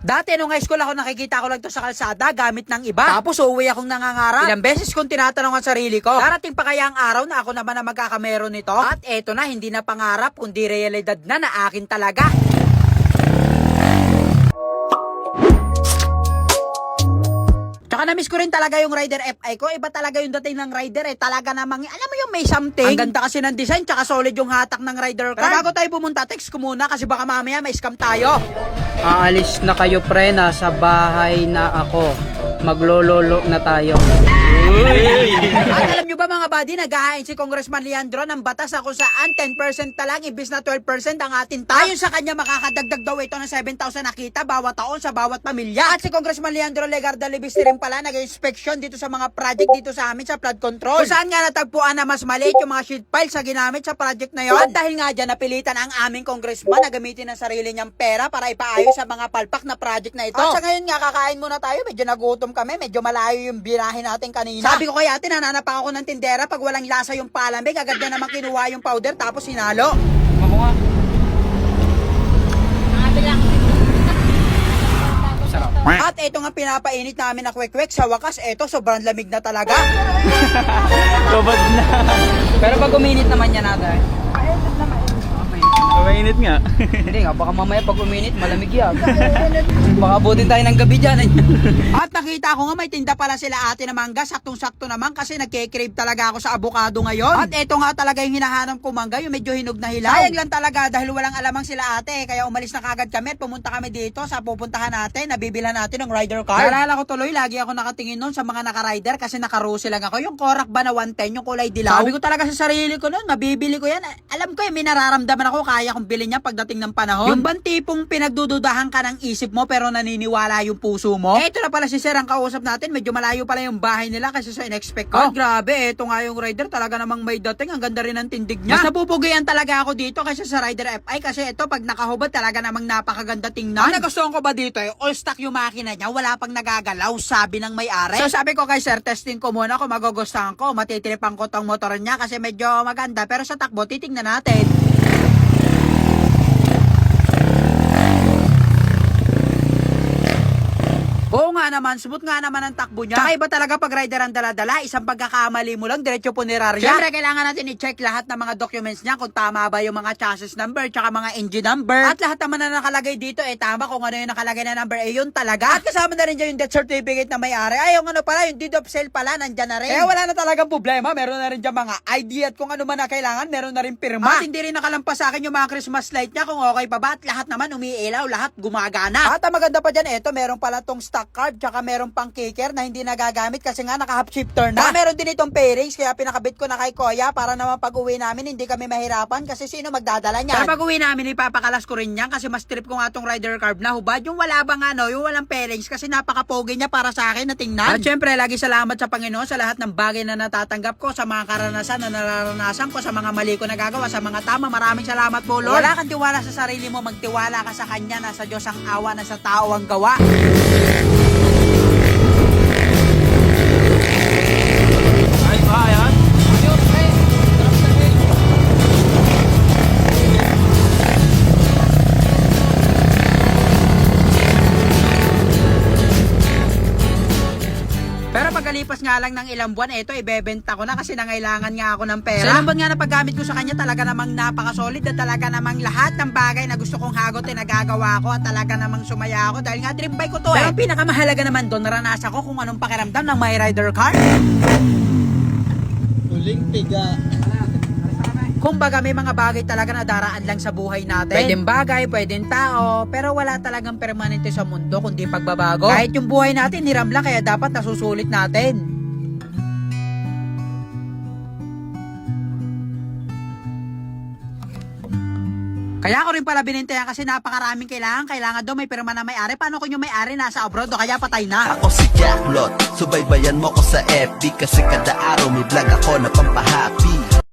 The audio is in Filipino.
Dati nung high school ako nakikita ko lang to sa kalsada gamit ng iba. Tapos uuwi akong nangangarap. Ilang beses kong tinatanong ang sarili ko, darating pa kaya ang araw na ako naman ang magkakameron nito? At eto na, hindi na pangarap kundi realidad na akin talaga. Tsaka na-miss ko rin talaga yung Rider FI ko. Iba talaga yung dating ng Rider Talaga namang, alam mo yung may something. Ang ganda kasi ng design, tsaka solid yung hatak ng Rider card. Pero bago tayo pumunta, text ko muna kasi baka mamaya may scam tayo. Aalis na kayo pre, nasa bahay na ako. Maglololo na tayo. At alam nyo ba mga buddy, naghahain si Congressman Leandro ng batas na kung saan 10% na lang, imbis na 12% ang atin tax. Ayon sa kanya, makakadagdag daw ito ng 7,000 na kita bawat taon sa bawat pamilya. At si Congressman Leandro Legarda Libiste rin pala nag-inspection dito sa mga project dito sa amin sa flood control. Kung saan nga natagpuan na mas maliit yung mga sheet piles sa ginamit sa project na yon. At dahil nga dyan, napilitan ang aming congressman na gamitin ang sarili niyang pera para ipaayos sa mga palpak na project na ito. At sa ngayon nga, kakain muna tayo. Medyo nagutom kami, medyo malayo yung birahe natin kanina. Sabi ko kaya nananapak ako ng tindera pag walang lasa yung palambig, agad na naman kinuha yung powder tapos hinalo. Ako nga. At eto nga pinapainit namin na kwek-kwek. Sa wakas, eto sobrang lamig na talaga. Tubad na. Pero pag uminit naman yan natin. Mainit nga. Hindi nga, baka mamaya pag uminit, malamig yan. Baka abutin tayo ng gabi dyan. At nakita ko nga may tinda pala sila ate na mangga. Saktong-sakto naman kasi nagke-crave talaga ako sa avocado ngayon. At eto nga talaga yung hinahanap ko mangga, yung medyo hinog na hilaw. Sayang lang talaga dahil walang alamang sila ate. Kaya umalis na kagad kami at pumunta kami dito sa pupuntahan natin. Nabibilhan natin ng rider card. Naalala ko tuloy, lagi ako nakatingin nun sa mga naka-rider kasi naka-rusi lang ako. Yung Korak ba na 110, yung kulay dilaw. Sabi ko talaga sa sarili ko nun, mabibili ko yan. Alam ko may nararamdaman ako, kaya kong bilhin niya pagdating ng panahon. Yung bang tipong pinagdududahan ka ng isip mo pero naniniwala yung puso mo? Eto na pala si Sir ang kausap natin. Medyo malayo pala yung bahay nila kasi sa in-expect ko. At grabe, eto nga yung rider talaga namang may dating. Ang ganda rin ng tindig niya. Mas napupugian talaga ako dito kasi sa Rider FI kasi ito pag nakahubad talaga namang napakaganda tingnan. Ang nagustuhan ko ba dito all stock yung makina niya, wala pang nagagalaw, sabi ng may-ari. So sabi ko kay Sir, testing ko muna kung magugustuhan ko, matitiripan ko tong motor niya kasi medyo maganda pero sa takbo titingnan natin. Oo nga naman, smooth nga naman ang takbo niya. Tsaka iba talaga pag rider ang dala-dala, isang pagkakamali mo lang, diretso punerarya. Siyempre, kailangan natin i-check lahat ng mga documents niya kung tama ba yung mga chassis number, tsaka mga engine number. At lahat naman na nakalagay dito, tama kung ano yung nakalagay na number, yun talaga. At kasama na rin dyan yung death certificate na may-ari. Ay, yung ano pala, yung deed of sale pala, nandyan na rin. Kaya wala na talagang problema, meron na rin dyan mga ID at kung ano man na kailangan, meron na rin pirma. At hindi rin nakalampas sa akin yung mga Christmas light niya kung okay pa ba, at lahat naman umiilaw, lahat gumagana. At ang maganda pa dyan, meron pala tong stock card, tsaka meron pang kicker na hindi nagagamit kasi nga naka-half shifter na. Meron din itong pairings kaya pinakabit ko na kay Kuya para naman pag uwi namin hindi kami mahirapan kasi sino magdadala niyan. Pero pag uwi namin ipapakalas ko rin yan kasi mas trip ko nga tong rider carb na hubad. Yung wala bang yung walang pairings kasi napaka-pogi niya para sa akin na tingnan. At syempre lagi salamat sa Panginoon sa lahat ng bagay na natatanggap ko, sa mga karanasan na nararanasan ko, sa mga mali ko nagagawa, sa mga tama. Maraming salamat po Lord. Wala kang tiwala sa sarili mo, magtiwala ka sa Kanya. Nasa Diyos ang awa, nasa tao ang gawa. Pero pagkalipas nga lang ng ilang buwan, ibebenta ko na kasi nangailangan nga ako ng pera. Sa ilang buwan nga na paggamit ko sa kanya, talaga namang napaka-solid at talaga namang lahat ng bagay na gusto kong hagot nagagawa ko at talaga namang sumaya ako dahil nga dream bike ko to Pero ang pinakamahalaga naman doon, naranasan ko kung anong pakiramdam ng my rider car. Uling tiga. Kumbaga may mga bagay talaga na daraan lang sa buhay natin. Pwedeng bagay, pwedeng tao, pero wala talagang permanente sa mundo kundi pagbabago. Kahit yung buhay natin hiram lang kaya dapat nasusulit natin. Kaya ako rin pala binintayan kasi napakaraming kailangan daw may pirma na may-ari. Paano kung yung may-ari nasa abroad o kaya patay na? Ako si Jacklot, subaybayan mo ko sa FB kasi kada araw may vlog ako na pampahappy.